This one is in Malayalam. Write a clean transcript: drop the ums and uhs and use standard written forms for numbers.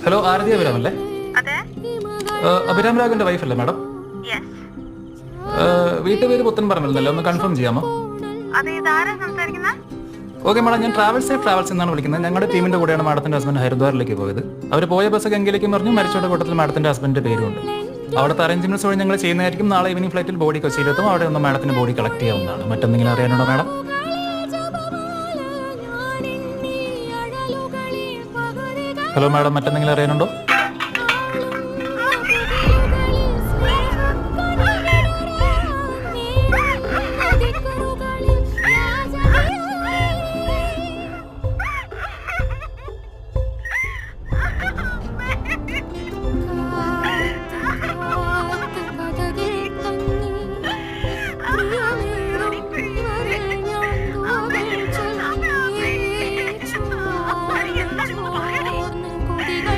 ഹലോ, ആരതി അഭിരാം അല്ലേ? അതെ. അഭിരാം രാഘവന്റെ വൈഫല്ലേ മാഡം? യെസ്. വീട്ടുപേര് പുത്തൻപറമ്പിൽ, ഒന്ന് കൺഫേം ചെയ്യാമോ? അതെ, ഇതാരാ സംസാരിക്കുന്നത്? ഓക്കെ മാഡം, ഞാൻ ട്രാവൽസ് എന്നാണ് വിളിക്കുന്നത്. ഞങ്ങളുടെ ടീമിന്റെ കൂടെയാണ് മാഡത്തിന്റെ ഹസ്ബൻഡ് ഹരിദ്വാറിലേക്ക് പോയത്. അവർ പോയ ബസ് ഗംഗയിലേക്ക് പറഞ്ഞു. മരിച്ചവരുടെ കൂട്ടത്തിൽ മാഡത്തിന്റെ ഹസ്ബൻഡിന്റെ പേരുണ്ട്. അവിടുത്തെ അറേഞ്ച്മെന്റ്സ് വഴി ഞങ്ങൾ ചെയ്യുന്നതായിരിക്കും. നാളെ ഈവനിംഗ് ഫ്ലൈറ്റിൽ ബോഡി കൊച്ചിയിലെത്തും. അവിടെ ഒന്ന് മാഡത്തിന്റെ ബോഡി കളക്ട് ചെയ്യാവുന്നതാണ്. മറ്റെന്തെങ്കിലും അറിയാനുണ്ടോ മാഡം? ഹലോ മാഡം, മറ്റെന്തെങ്കിലും അറിയാനുണ്ടോ?